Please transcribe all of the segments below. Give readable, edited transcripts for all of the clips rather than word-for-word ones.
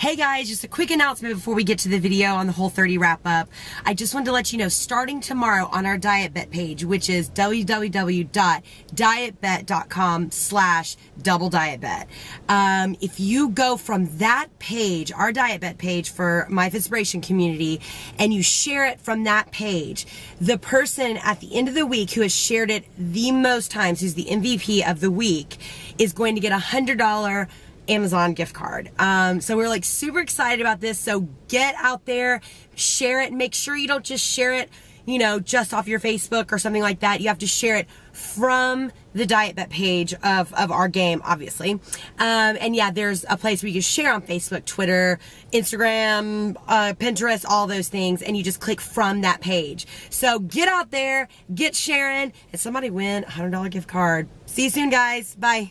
Hey guys, just a quick announcement before we get to the video on the Whole30 wrap up. I just wanted to let you know, starting tomorrow on our DietBet page, which is www.dietbet.com/doubledietbet. If you go from that page, our DietBet page for My Inspiration community, and you share it from that page, the person at the end of the week who has shared it the most times, who's the MVP of the week, is going to get a $100 Amazon gift card. So we're like super excited about this. So get out there, share it, make sure you don't just share it, you know, just off your Facebook or something like that. You have to share it from the DietBet page of our game, obviously. And yeah, there's a place where you can share on Facebook, Twitter, Instagram, Pinterest, all those things, and you just click from that page. So get out there, get sharing, and somebody win a $100 gift card. See you soon, guys. Bye.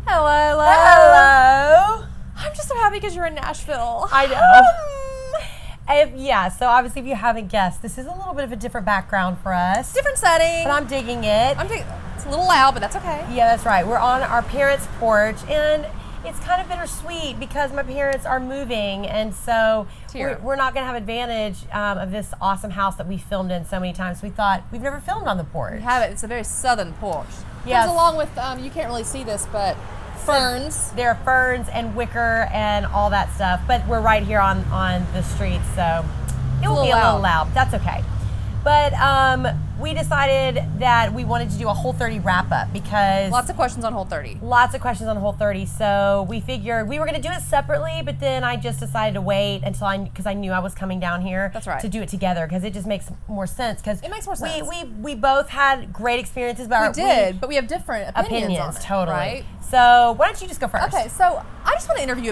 Hello. Hello. I'm just so happy because you're in Nashville. I know. So obviously if you haven't guessed, this is a little bit of a different background for us. Different setting. But I'm digging it. It's a little loud, but that's okay. Yeah, that's right. We're on our parents' porch, and it's kind of bittersweet because my parents are moving, and so we're not going to have advantage of this awesome house that we filmed in so many times. We thought, we've never filmed on the porch. We have it. It's a very southern porch. Yes. Comes along with, you can't really see this, but ferns. There are ferns and wicker and all that stuff, but we're right here on the street, so it will be a little loud. That's okay. But we decided that we wanted to do a Whole30 wrap up because lots of questions on Whole30. Lots of questions on Whole30. So we figured we were going to do it separately, but then I just decided to wait until because I knew I was coming down here. That's right. To do it together because it just makes more sense. It makes more sense. We both had great experiences, but but we have different opinions on it, totally. Right? So why don't you just go first? Okay, so I just want to interview you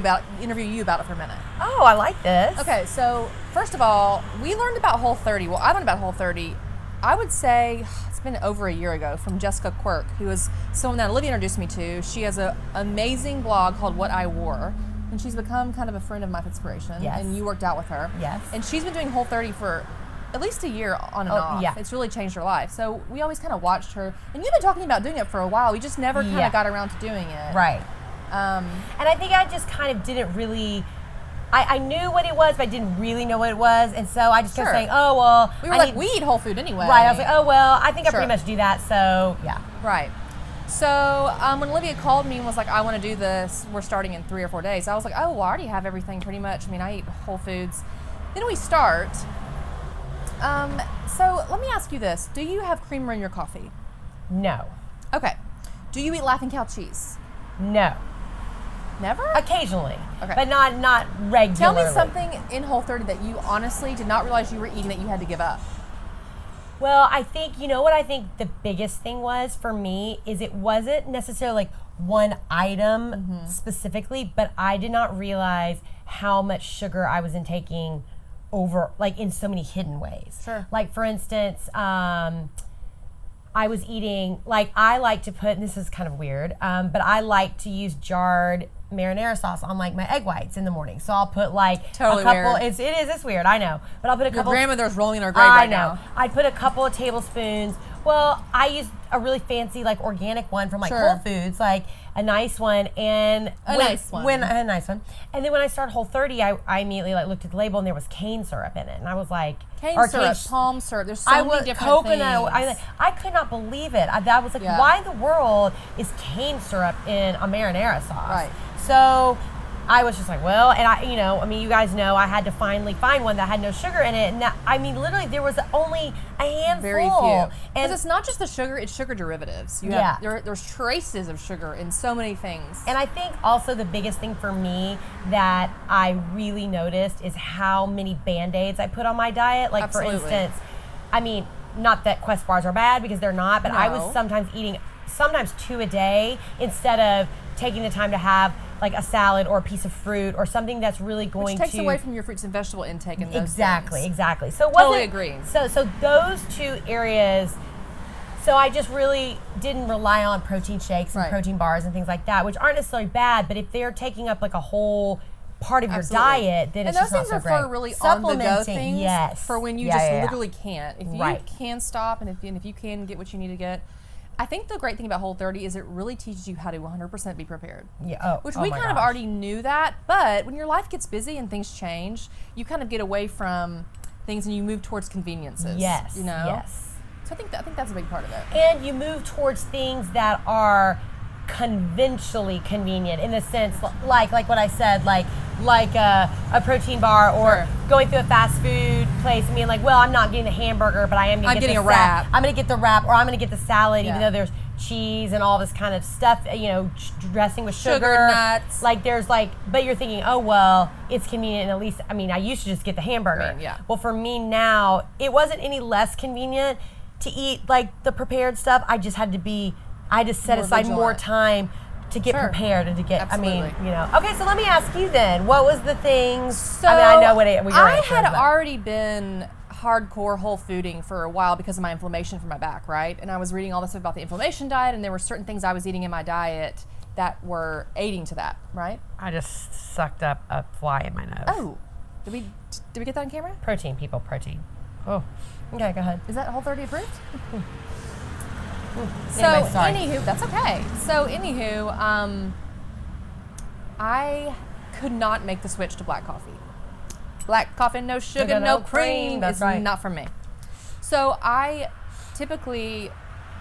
about it for a minute. Oh, I like this. Okay, so first of all, we learned about Whole30. Well, I learned about Whole30, I would say it's been over a year ago, from Jessica Quirk, who is someone that Olivia introduced me to. She has an amazing blog called What I Wore, and she's become kind of a friend of My Inspiration. Yes. And you worked out with her. Yes. And she's been doing Whole30 for at least a year on and off. Yeah. It's really changed her life. So we always kind of watched her, and you've been talking about doing it for a while. We just never kind of got around to doing it. Right. And I think I just kind of didn't really. I knew what it was, but I didn't really know what it was, and so I just kept saying, "Oh well." We were we eat whole food anyway. Right. I was like, "Oh well, I think I pretty much do that." So yeah. Right. So when Olivia called me and was like, "I want to do this. We're starting in 3 or 4 days." I was like, "Oh, well, I already have everything pretty much. I mean, I eat whole foods." Then we start. So let me ask you this: do you have creamer in your coffee? No. Okay. Do you eat Laughing Cow cheese? No. Never? Occasionally. Okay. But not regularly. Tell me something in Whole30 that you honestly did not realize you were eating that you had to give up. Well, I think, you know what I think the biggest thing was for me is it wasn't necessarily like one item specifically, but I did not realize how much sugar I was intaking over, like in so many hidden ways. Sure. Like for instance, I was eating, like I like to put, and this is kind of weird, but I like to use jarred marinara sauce on like my egg whites in the morning. So I'll put like a couple, weird. It's weird, I know. But I'll put a couple. Your grandmother's rolling in her grave right now. I know. I'd put a couple of tablespoons. Well, I used a really fancy like organic one from like Whole Foods, like a nice one, and a nice one. And then when I started Whole30, I immediately like looked at the label and there was cane syrup in it, and I was like, palm syrup. There's so many different things. I could not believe it. I was like, why in the world is cane syrup in a marinara sauce? Right. So I was just like, well, and you guys know I had to finally find one that had no sugar in it. And literally there was only a handful. Very few. Because it's not just the sugar, it's sugar derivatives. There's traces of sugar in so many things. And I think also the biggest thing for me that I really noticed is how many Band-Aids I put on my diet. Like for instance, not that Quest bars are bad because they're not, but I was sometimes eating 2 a day instead of taking the time to have like a salad or a piece of fruit or something that's really going to... Which takes away from your fruits and vegetable intake and those Exactly. So totally agree. So those two areas... So I just really didn't rely on protein shakes and protein bars and things like that, which aren't necessarily bad, but if they're taking up like a whole part of your diet, then it's just not so great. And those things are for really on-the-go things for when you just literally can't. If you can stop and if you can get what you need to get... I think the great thing about Whole30 is it really teaches you how to 100% be prepared. Yeah. Which we kind of already knew that, but when your life gets busy and things change, you kind of get away from things and you move towards conveniences. Yes. You know? Yes. So I think that's a big part of it. And you move towards things that are conventionally convenient in the sense like what I said, like a protein bar or going through a fast food place and being like, well, I'm not getting the hamburger, but I am going to get a wrap. I'm going to get the wrap, or I'm going to get the salad, even though there's cheese and all this kind of stuff, dressing with sugar, nuts. Like there's but you're thinking, oh, well, it's convenient. And at least, I used to just get the hamburger. Well, for me now, it wasn't any less convenient to eat like the prepared stuff. I just set aside more time to get prepared and to get, Absolutely. Okay, so let me ask you then, what was the things, So I know what I had already been hardcore whole fooding for a while because of my inflammation from my back, right? And I was reading all this stuff about the inflammation diet, and there were certain things I was eating in my diet that were aiding to that, right? I just sucked up a fly in my nose. Oh, did we get that on camera? Protein, people, protein. Oh, okay, go ahead. Is that Whole30 approved? So, anyway, anywho, that's okay. So, anywho, I could not make the switch to black coffee. Black coffee, no sugar, no cream. That's is right. not for me. So, I typically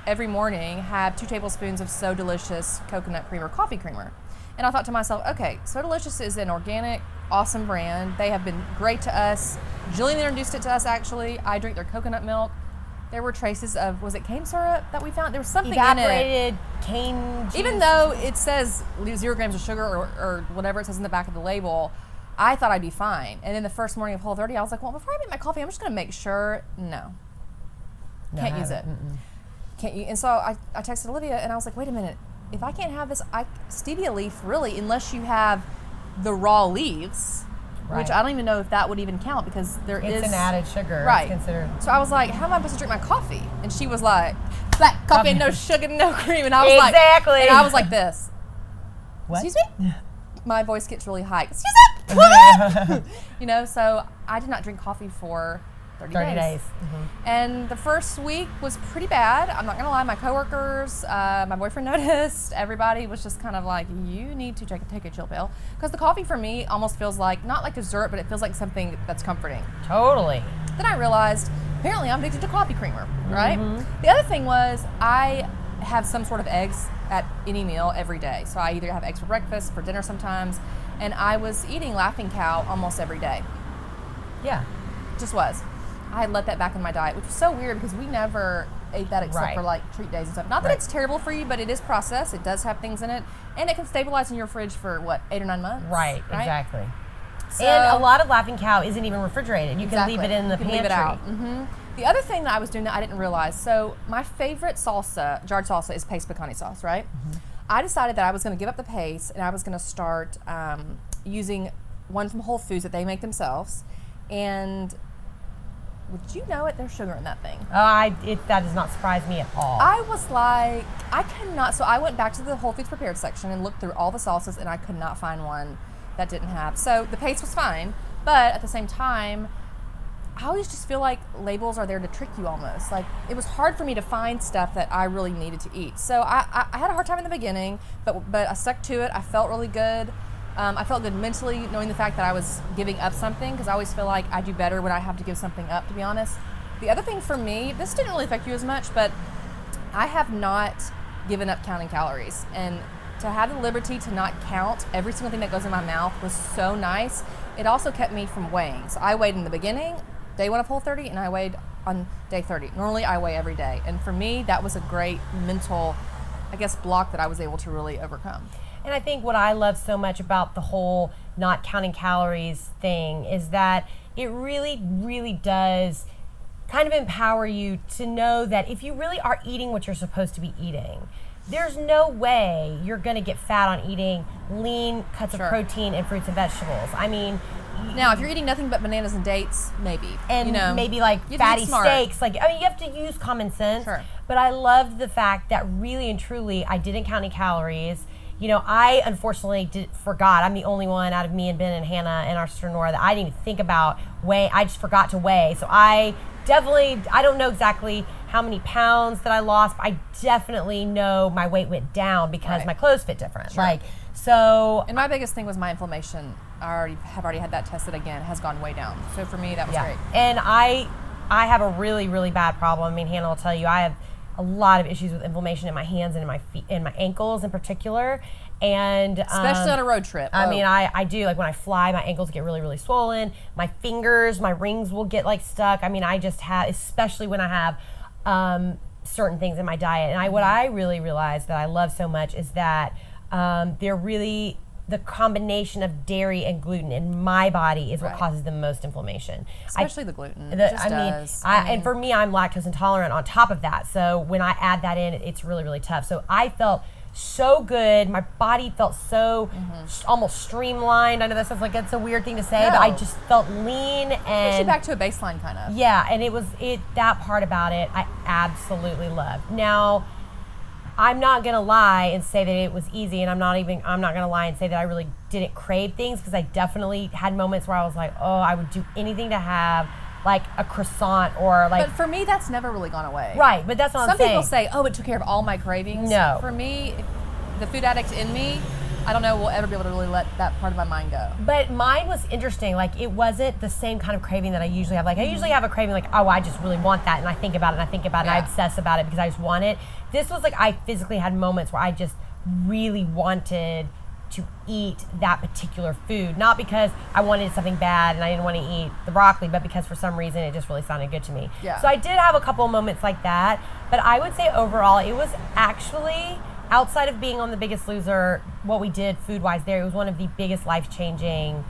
every morning have 2 tablespoons of So Delicious coconut creamer, coffee creamer. And I thought to myself, okay, So Delicious is an organic, awesome brand. They have been great to us. Jillian introduced it to us, actually. I drink their coconut milk. There were traces of, was it cane syrup that we found? There was something evaporated in it. cane juice. Even though it says 0 grams of sugar or whatever it says in the back of the label, I thought I'd be fine. And then the first morning of Whole30, I was like, well, before I make my coffee, I'm just going to make sure, no can't use it. Can't use. And so I texted Olivia, and I was like, wait a minute. If I can't have this stevia leaf, really, unless you have the raw leaves, which I don't even know if that would even count because it's an added sugar. Right. It's considered. So I was like, how am I supposed to drink my coffee? And she was like, black coffee, no sugar, no cream. And I was exactly. And I was like this. What? Excuse me? My voice gets really high. Excuse me? What? So I did not drink coffee for 30 days. Mm-hmm. And the first week was pretty bad. I'm not going to lie. My coworkers, my boyfriend noticed. Everybody was just kind of like, you need to take a chill pill. Because the coffee for me almost feels like, not like dessert, but it feels like something that's comforting. Totally. Then I realized, apparently I'm addicted to coffee creamer, right? Mm-hmm. The other thing was, I have some sort of eggs at any meal every day. So I either have eggs for breakfast, for dinner sometimes. And I was eating Laughing Cow almost every day. Yeah. Just was. I had let that back in my diet, which was so weird because we never ate that except for like treat days and stuff. Not that it's terrible for you, but it is processed. It does have things in it. And it can stabilize in your fridge for, 8 or 9 months? Right? Exactly. So, and a lot of Laughing Cow isn't even refrigerated. You can leave it in the pantry. Leave it out. Mm-hmm. The other thing that I was doing that I didn't realize, so my favorite salsa, jarred salsa, is paste picante sauce, right? Mm-hmm. I decided that I was going to give up the paste and I was going to start using one from Whole Foods that they make themselves. And would you know it? There's sugar in that thing. That does not surprise me at all. I was like, I cannot. So I went back to the Whole Foods prepared section and looked through all the salsas, and I could not find one that didn't have. So the paste was fine, but at the same time, I always just feel like labels are there to trick you almost. Like, it was hard for me to find stuff that I really needed to eat. So I had a hard time in the beginning, but I stuck to it. I felt really good. I felt good mentally knowing the fact that I was giving up something, because I always feel like I do better when I have to give something up, to be honest. The other thing for me, this didn't really affect you as much, but I have not given up counting calories. And to have the liberty to not count every single thing that goes in my mouth was so nice. It also kept me from weighing. So I weighed in the beginning, day 1 of Whole30, and I weighed on day 30. Normally I weigh every day. And for me, that was a great mental, block that I was able to really overcome. And I think what I love so much about the whole not counting calories thing is that it really, really does kind of empower you to know that if you really are eating what you're supposed to be eating, there's no way you're going to get fat on eating lean cuts of protein and fruits and vegetables. I mean, now, if you're eating nothing but bananas and dates, maybe. And maybe fatty steaks. You have to use common sense. Sure. But I loved the fact that really and truly I didn't count any calories. I unfortunately forgot. I'm the only one out of me and Ben and Hannah and our sister Nora that I didn't even think about weigh. I just forgot to weigh. So I don't know exactly how many pounds that I lost. I definitely know my weight went down because my clothes fit different. Sure. Like, so. And my biggest thing was my inflammation. I have already had that tested again. It has gone way down. So for me, that was great. And I have a really, really bad problem. I mean, Hannah will tell you, I have a lot of issues with inflammation in my hands and in my feet, and my ankles in particular. And especially on a road trip. I mean, I do, like when I fly, my ankles get really, really swollen. My fingers, my rings will get like stuck. I mean, I just have, especially when I have certain things in my diet. And what I really realized that I love so much is that they're really, the combination of dairy and gluten in my body is what causes the most inflammation. Especially the gluten. And for me, I'm lactose intolerant on top of that. So when I add that in, it's really, really tough. So I felt so good. My body felt so almost streamlined. I know that sounds like it's a weird thing to say, but I just felt lean and push you back to a baseline kind of. Yeah, and that part about it I absolutely loved. Now, I'm not gonna lie and say that it was easy, and I'm not gonna lie and say that I really didn't crave things, because I definitely had moments where I was like, oh, I would do anything to have like a croissant or like. But for me, that's never really gone away. Right, but that's what I'm saying. Some people say, oh, it took care of all my cravings. No. For me, the food addict in me, I don't know will ever be able to really let that part of my mind go. But mine was interesting. Like, it wasn't the same kind of craving that I usually have. Like, I usually have a craving like, oh, I just really want that, and I think about it, and I think about it, and I obsess about it because I just want it. This was like, I physically had moments where I just really wanted to eat that particular food. Not because I wanted something bad and I didn't want to eat the broccoli, but because for some reason it just really sounded good to me. Yeah. So I did have a couple of moments like that, but I would say overall it was actually, outside of being on The Biggest Loser, what we did food-wise there, it was one of the biggest life-changing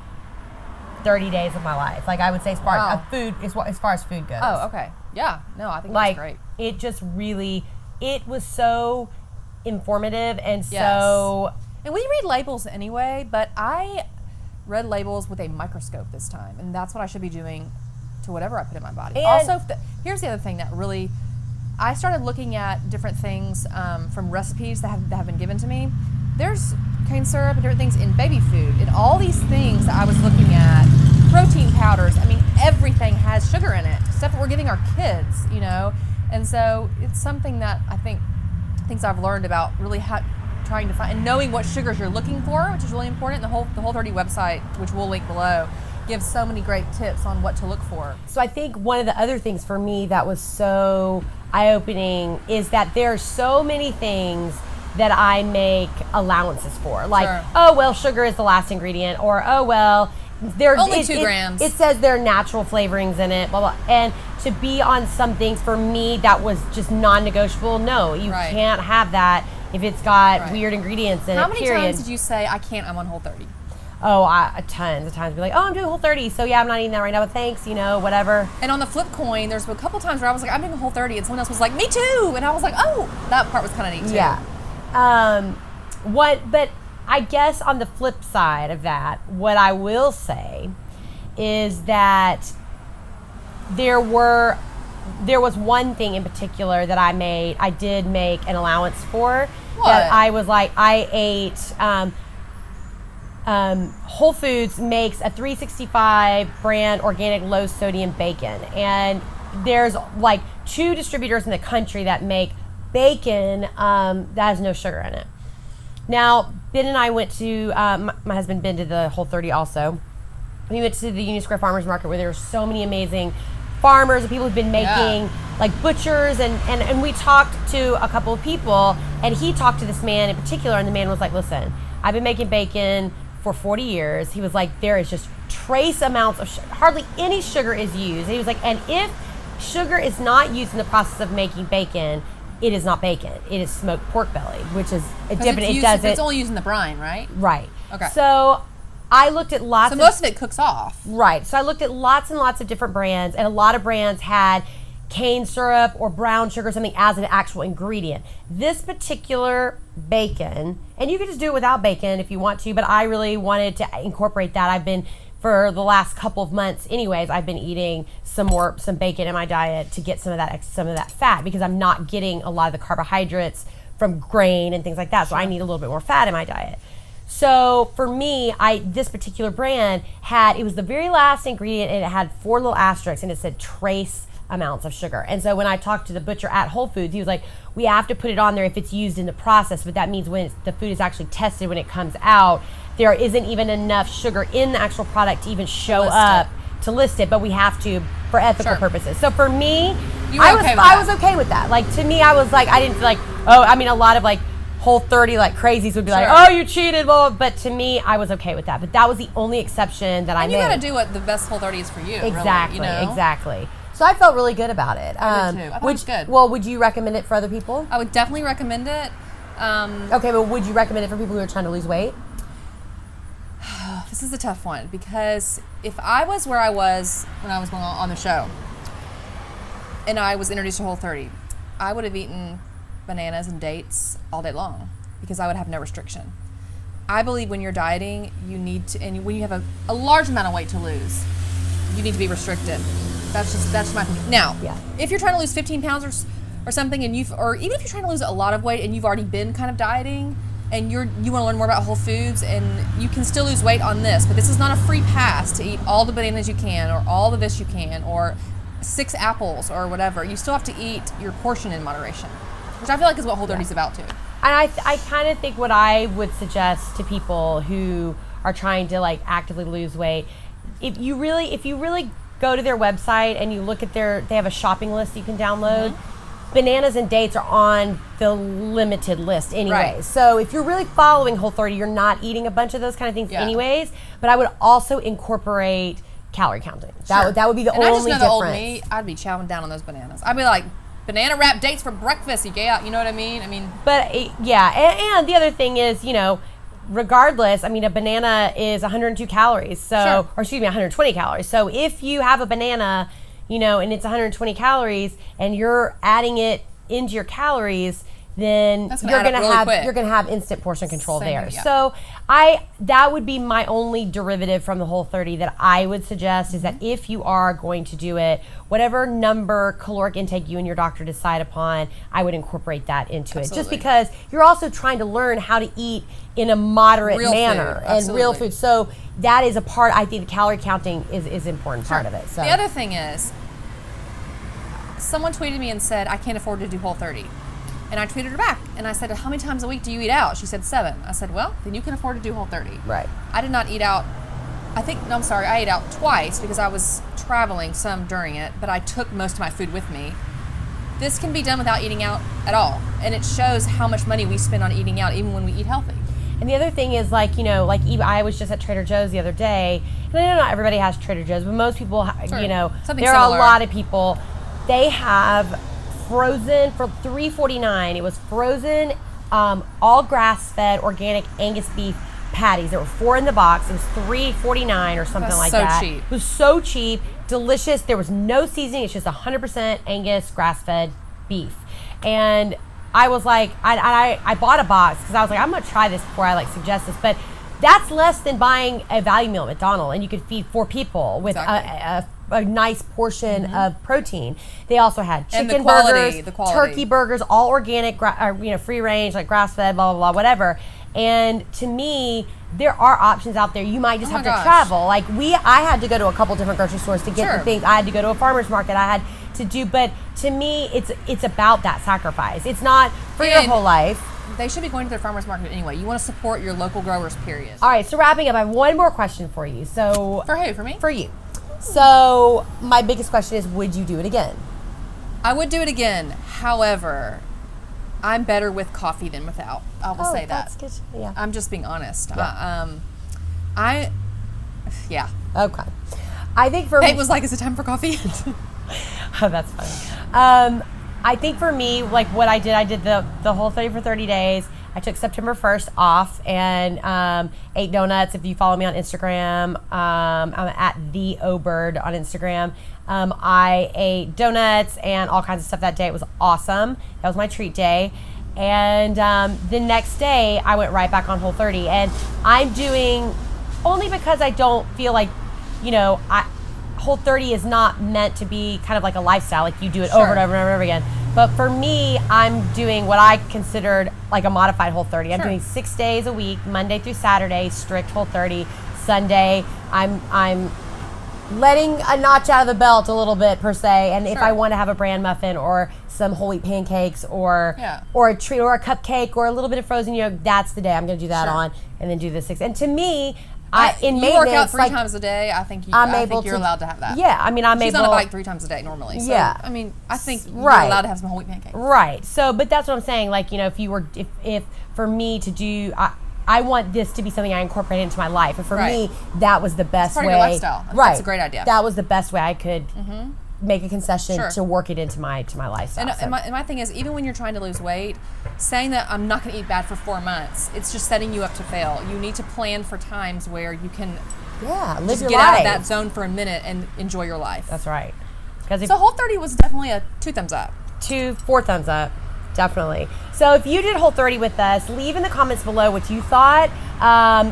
30 days of my life. Like, I would say as far as food, as far as food goes. Oh, okay. Yeah. No, I think like, that's great. It just really, it was so informative and so. And we read labels anyway, but I read labels with a microscope this time, and that's what I should be doing to whatever I put in my body. And also, here's the other thing that really, I started looking at different things from recipes that have been given to me. There's cane syrup and different things in baby food, and all these things that I was looking at, protein powders, I mean, everything has sugar in it, stuff that we're giving our kids, you know? And so it's something that I think, things I've learned about really trying to find and knowing what sugars you're looking for, which is really important. The Whole30 website, which we'll link below, gives so many great tips on what to look for. So I think one of the other things for me that was so eye-opening is that there are so many things that I make allowances for. Like, oh, well, sugar is the last ingredient, or, oh, well, there's only 2 grams. It says there are natural flavorings in it, blah, blah. And to be on some things, for me, that was just non-negotiable. No, you can't have that if it's got weird ingredients in it, How many times did you say, I can't, I'm on Whole30? Oh, tons of times. Be like, oh, I'm doing Whole30, so yeah, I'm not eating that right now, but thanks, you know, whatever. And on the flip coin, there's a couple times where I was like, I'm doing Whole30, and someone else was like, me too! And I was like, oh, that part was kind of neat too. Yeah. But I guess on the flip side of that, what I will say is that there was one thing in particular that I did make an allowance for. What? That I was like, I ate, Whole Foods makes a 365 brand organic low sodium bacon. And there's like 2 distributors in the country that make bacon that has no sugar in it. Now, Ben and I went to, my husband Ben did the Whole30 also. We went to the Union Square Farmers Market where there were so many amazing farmers and people who've been making, like butchers, and we talked to a couple of people, and he talked to this man in particular, and the man was like, listen, I've been making bacon for 40 years. He was like, there is just trace amounts of hardly any sugar is used. And he was like, and if sugar is not used in the process of making bacon, it is not bacon. It is smoked pork belly, which is a different. It's only used in the brine, right? Right. Okay. So I looked at lots. So most of it cooks off. Right. So I looked at lots and lots of different brands, and a lot of brands had cane syrup or brown sugar or something as an actual ingredient. This particular bacon, and you can just do it without bacon if you want to, but I really wanted to incorporate that. I've been, for the last couple of months anyways, I've been eating some bacon in my diet to get some of that fat, because I'm not getting a lot of the carbohydrates from grain and things like that. So I need a little bit more fat in my diet. So for me, this particular brand it was the very last ingredient, and it had 4 little asterisks, and it said trace amounts of sugar. And so when I talked to the butcher at Whole Foods, he was like, we have to put it on there if it's used in the process, but that means when the food is actually tested, when it comes out, there isn't even enough sugar in the actual product to even show up to list it, but we have to for ethical purposes. So for me, I was okay with that. Like, to me, I was like, I didn't feel like, a lot of like Whole30 like crazies would be like, oh, you cheated, blah, blah. But to me, I was okay with that. But that was the only exception that I made. You got to do what the best Whole30 is for you. Exactly, really, exactly. So I felt really good about it. I did too. I thought it was good. Well, would you recommend it for other people? I would definitely recommend it. Okay, but would you recommend it for people who are trying to lose weight? This is a tough one, because if I was where I was when I was going on the show and I was introduced to Whole30, I would have eaten bananas and dates all day long because I would have no restriction. I believe when you're dieting, you need to, and when you have a large amount of weight to lose, you need to be restricted. That's my opinion. Now, if you're trying to lose 15 pounds or something, and or even if you're trying to lose a lot of weight and you've already been kind of dieting, and you want to learn more about Whole Foods, and you can still lose weight on this, but this is not a free pass to eat all the bananas you can, or all the this you can, or 6 apples, or whatever. You still have to eat your portion in moderation, which I feel like is what Whole30 is about too. And I kind of think what I would suggest to people who are trying to like actively lose weight, if you really go to their website and you look at they have a shopping list you can download. Bananas and dates are on the limited list anyways. Right. So if you're really following Whole30, you're not eating a bunch of those kind of things anyways. But I would also incorporate calorie counting. That would be the only difference. And I just know the old me, I'd be chowing down on those bananas. I'd be like, banana wrap dates for breakfast, you know what I mean? But and the other thing is, regardless, a banana is 102 calories. Or excuse me, 120 calories. So if you have a banana, and it's 120 calories, and you're adding it into your calories, then you're gonna have instant portion control there. Yeah. So that would be my only derivative from the Whole30 that I would suggest is that if you are going to do it, whatever number caloric intake you and your doctor decide upon, I would incorporate that into it. Just because you're also trying to learn how to eat in a moderate manner and real food. So that is a part, I think the calorie counting is an important part of it. So the other thing is, someone tweeted me and said, I can't afford to do Whole30. And I tweeted her back, and I said, how many times a week do you eat out? She said 7. I said, well, then you can afford to do Whole30. Right. I did not eat out. I ate out twice because I was traveling some during it, but I took most of my food with me. This can be done without eating out at all. And it shows how much money we spend on eating out, even when we eat healthy. And the other thing is, I was just at Trader Joe's the other day, and I know not everybody has Trader Joe's, but most people, there are a lot of people, they have frozen for $3.49. It was frozen, all grass-fed organic Angus beef patties. There were 4 in the box. It was $3.49 or something like that. So cheap. It was so cheap, delicious. There was no seasoning. It's just 100% Angus grass-fed beef. And I was like, I bought a box because I was like, I'm gonna try this before I suggest this, but that's less than buying a value meal at McDonald's, and you could feed 4 people with a nice portion of protein. They also had chicken burgers, turkey burgers, all organic, free range, like grass fed, blah, blah, blah, whatever. And to me, there are options out there. You might just have to travel. I had to go to a couple different grocery stores to get the things. I had to go to a farmer's market. I had to do, but to me, it's about that sacrifice. It's not for your whole life. They should be going to their farmer's market anyway. You want to support your local growers, period. All right, so wrapping up, I have one more question for you. So for who? For me? For you. So my biggest question is, would you do it again? I would do it again. However, I'm better with coffee than without. I will say that. That's good. Yeah. I'm just being honest. Yeah. Okay. I think for me, was like, is it time for coffee? Oh, that's funny. I think for me, what I did the Whole30 for 30 days. I took September 1st off and ate donuts. If you follow me on Instagram, I'm at the Obird on Instagram. I ate donuts and all kinds of stuff that day. It was awesome. That was my treat day. And the next day, I went right back on Whole30. And I'm doing, only because I don't feel like, Whole30 is not meant to be kind of like a lifestyle, like you do it over and over and over again. But for me, I'm doing what I considered like a modified Whole30. I'm doing 6 days a week, Monday through Saturday, strict Whole30. Sunday, I'm letting a notch out of the belt a little bit per se. And if Sure. I want to have a bran muffin or some whole wheat pancakes or Yeah. or a treat or a cupcake or a little bit of frozen yogurt, that's the day I'm going to do that Sure. on, and then do the 6. And to me, in you maintenance, work out 3 like, times a day. I think I'm I able think you're to- allowed to have that. Yeah, I mean, I'm She's able. on a bike 3 times a day normally. So, Yeah. I mean, I think you're Right. allowed to have some whole wheat pancakes. Right. So, but that's what I'm saying. Like, you know, if for me to do, I want this to be something I incorporate into my life, and for Right. me, that was the best part way. of your lifestyle. I think Right. that's a great idea. That was the best way I could make a concession Sure. to work it into my lifestyle. And, So- and my thing is, even when you're trying to lose weight, saying that I'm not going to eat bad for 4 months, it's just setting you up to fail. You need to plan for times where you can yeah, live just your get life. out of that zone for a minute and enjoy your life. That's right. Because if So Whole30 was definitely a 2 thumbs up. 4 thumbs up, definitely. So if you did Whole30 with us, leave in the comments below what you thought,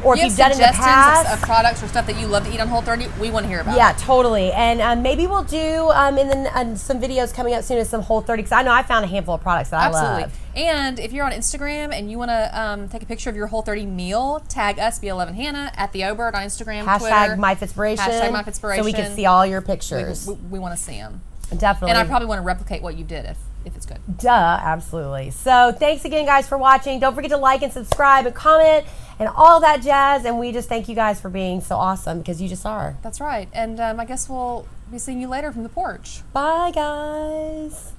or if You you've have done it in the suggestions past. of products or stuff that you love to eat on Whole30, we want to hear about Yeah, it. totally. And maybe we'll do some videos coming up soon of some Whole30, because I know I found a handful of products that I Absolutely. love. And if you're on Instagram and you want to take a picture of your Whole30 meal, tag us, B11Hannah, at the Obert on Instagram, Twitter. Hashtag MyFitspiration. Hashtag MyFitspiration. So we can see all your pictures. We want to see them. Definitely. And I probably want to replicate what you did if it's good. Duh, absolutely. So thanks again, guys, for watching. Don't forget to like and subscribe and comment and all that jazz. And we just thank you guys for being so awesome, because you just are. That's right. And I guess we'll be seeing you later from the porch. Bye, guys.